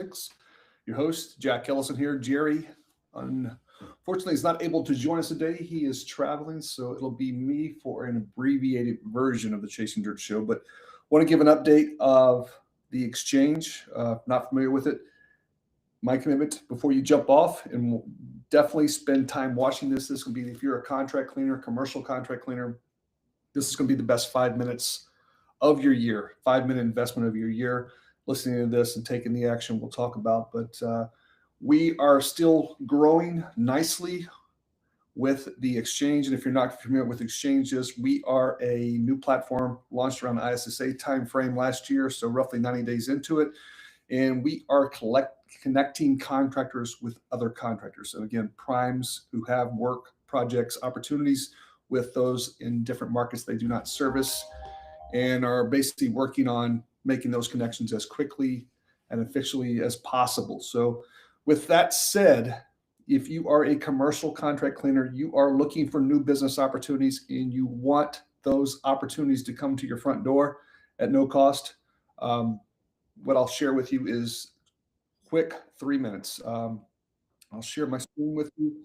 Logistics. Your host, Jack Ellison here. Jerry, unfortunately, is not able to join us today. He is traveling, so it'll be me for an abbreviated version of the Chasing Dirt show. But want to give an update of the exchange. Not familiar with it. My commitment before you jump off, and we'll definitely spend time watching this. This will be, if you're a contract cleaner, commercial contract cleaner, this is going to be the best 5 minutes of your year, 5 minute investment of your year, listening to this and taking the action we'll talk about. But we are still growing nicely with the exchange. And if you're not familiar with exchanges, we are a new platform launched around the ISSA timeframe last year, so roughly 90 days into it. And we are connecting contractors with other contractors. So again, primes who have work, projects, opportunities with those in different markets they do not service, and are basically working on making those connections as quickly and efficiently as possible. So with that said, if you are a commercial contract cleaner, you are looking for new business opportunities and you want those opportunities to come to your front door at no cost, what I'll share with you is quick 3 minutes. I'll share my screen with you.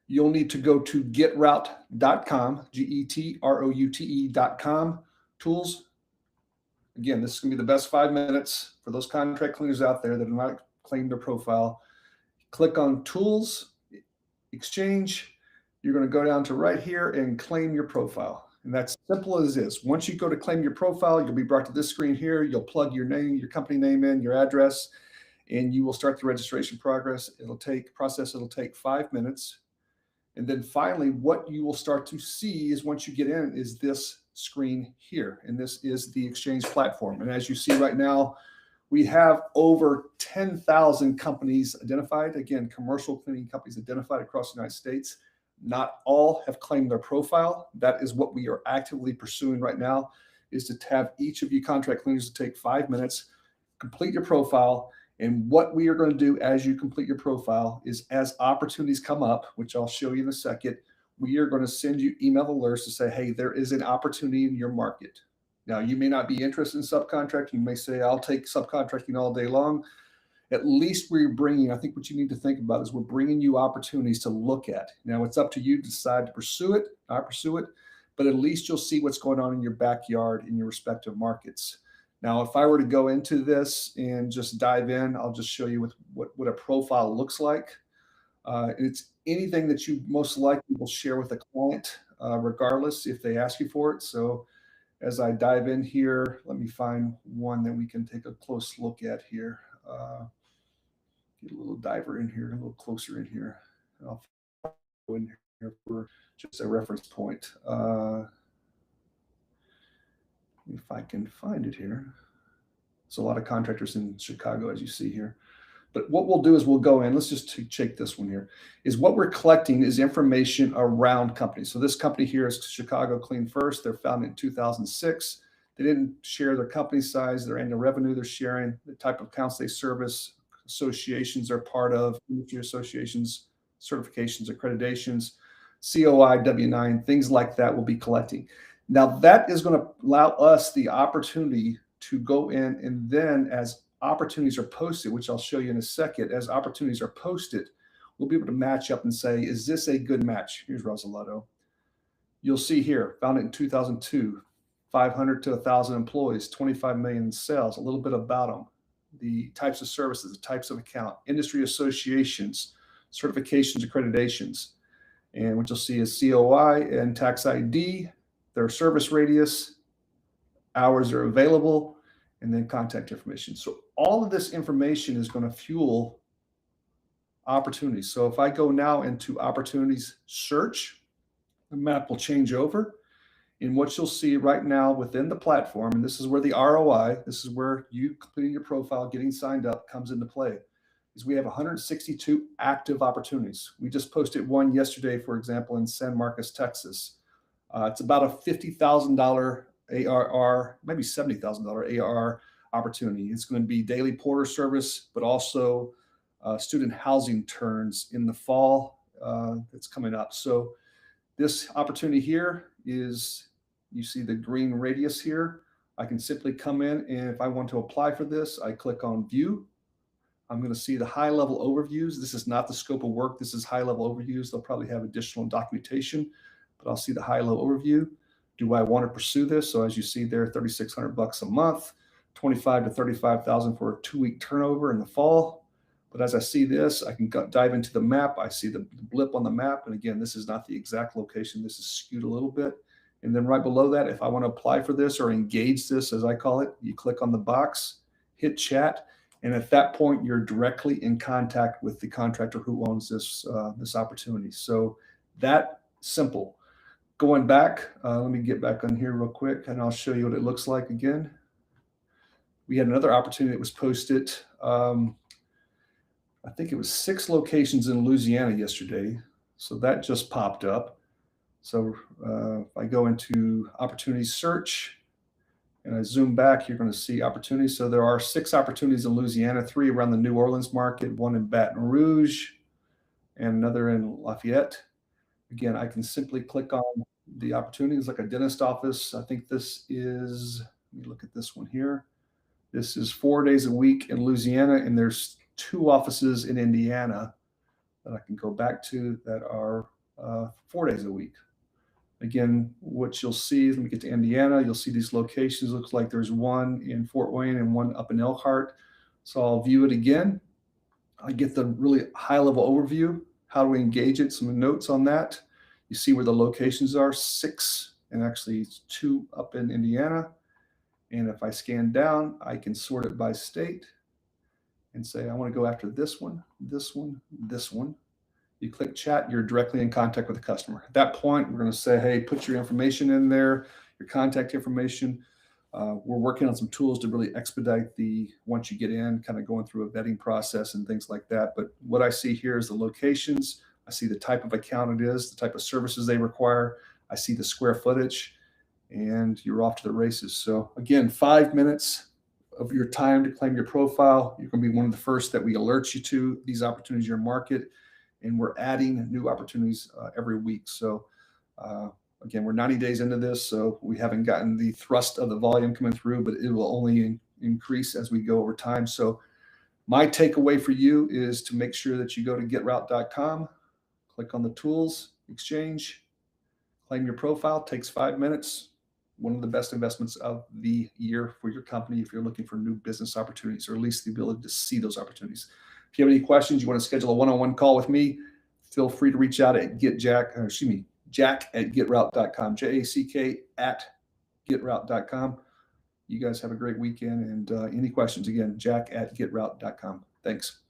You'll need to go to getroute.com, GETROUTE.com, tools. Again, this is going to be the best 5 minutes for those contract cleaners out there that have not claimed their profile. Click on Tools, Exchange. You're going to go down to right here and claim your profile. And that's simple as this. Once you go to claim your profile, you'll be brought to this screen here. You'll plug your name, your company name in, your address, and you will start the registration process. It'll take 5 minutes. And then finally, what you will start to see is once you get in is this screen here. And this is the exchange platform. And as you see right now, we have over 10,000 companies identified. Again, commercial cleaning companies identified across the United States. Not all have claimed their profile. That is what we are actively pursuing right now, is to have each of you contract cleaners to take 5 minutes, complete your profile. And what we are going to do as you complete your profile is, as opportunities come up, which I'll show you in a second, we are going to send you email alerts to say, hey, there is an opportunity in your market. Now, you may not be interested in subcontracting. You may say, I'll take subcontracting all day long. At least we're bringing, I think what you need to think about is we're bringing you opportunities to look at. Now, it's up to you to decide to pursue it, not pursue it, but at least you'll see what's going on in your backyard in your respective markets. Now, if I were to go into this and just dive in, I'll just show you what a profile looks like. It's anything that you most likely will share with a client, regardless if they ask you for it. So as I dive in here, let me find one that we can take a close look at here. Get a little diver in here, a little closer in here. And I'll go in here for just a reference point. If I can find it here. There's a lot of contractors in Chicago, as you see here. But what we'll do is we'll go in. Let's just check this one here. Is what we're collecting is information around companies. So this company here is Chicago Clean First. They're founded in 2006. They didn't share their company size, their annual revenue they're sharing, the type of accounts they service, associations they're part of, industry associations, certifications, accreditations, COI, W-9, things like that we'll be collecting. Now, that is going to allow us the opportunity to go in, and then as opportunities are posted, which I'll show you in a second, as opportunities are posted, we'll be able to match up and say, is this a good match? Here's Rosalato. You'll see here, founded in 2002, 500 to 1,000 employees, 25 million in sales, a little bit about them, the types of services, the types of account, industry associations, certifications, accreditations. And what you'll see is COI and tax ID, their service radius, hours are available, and then contact information. So all of this information is going to fuel opportunities. So if I go now into opportunities search, the map will change over. And what you'll see right now within the platform, and this is where the ROI, this is where you completing your profile, getting signed up comes into play, is we have 162 active opportunities. We just posted one yesterday, for example, in San Marcos, Texas. It's about a $50,000 ARR, maybe $70,000 ARR opportunity. It's going to be daily porter service, but also student housing turns in the fall that's coming up. So this opportunity here is, you see the green radius here. I can simply come in, and if I want to apply for this, I click on view. I'm going to see the high level overviews. This is not the scope of work. This is high level overviews. They'll probably have additional documentation, but I'll see the high level overview. Do I want to pursue this? So as you see there, $3,600 a month, 25 to 35,000 for a 2-week turnover in the fall. But as I see this, I can dive into the map. I see the blip on the map. And again, this is not the exact location. This is skewed a little bit. And then right below that, if I want to apply for this or engage this, as I call it, you click on the box, hit chat. And at that point, you're directly in contact with the contractor who owns this opportunity. So that simple. Going back, let me get back on here real quick, and I'll show you what it looks like again. We had another opportunity that was posted. I think it was 6 locations in Louisiana yesterday. So that just popped up. So if I go into opportunity search and I zoom back, you're going to see opportunities. So there are 6 opportunities in Louisiana, 3 around the New Orleans market, 1 in Baton Rouge, and another in Lafayette. Again, I can simply click on the opportunities like a dentist office. I think this is, let me look at this one here. This is 4 days a week in Louisiana, and there's 2 offices in Indiana that I can go back to that are 4 days a week. Again, what you'll see, let me get to Indiana, you'll see these locations. Looks like there's 1 in Fort Wayne and 1 up in Elkhart. So I'll view it again. I get the really high level overview. How do we engage it? Some notes on that. You see where the locations are, 6 and actually 2 up in Indiana. And if I scan down, I can sort it by state and say, I want to go after this one, this one, this one. You click chat, you're directly in contact with the customer. At that point, we're going to say, hey, put your information in there, your contact information. We're working on some tools to really expedite once you get in, kind of going through a vetting process and things like that. But what I see here is the locations. I see the type of account it is, the type of services they require. I see the square footage, and you're off to the races. So again, 5 minutes of your time to claim your profile. You're going to be one of the first that we alert you to these opportunities in your market. And we're adding new opportunities every week. So again, we're 90 days into this, so we haven't gotten the thrust of the volume coming through, but it will only increase as we go over time. So my takeaway for you is to make sure that you go to GetRoute.com, click on the tools, exchange, claim your profile. Takes 5 minutes. One of the best investments of the year for your company if you're looking for new business opportunities, or at least the ability to see those opportunities. If you have any questions, you want to schedule a one-on-one call with me, feel free to reach out at Jack@GetRoute.com, JACK@GetRoute.com. You guys have a great weekend, and any questions, again, Jack@GetRoute.com. Thanks.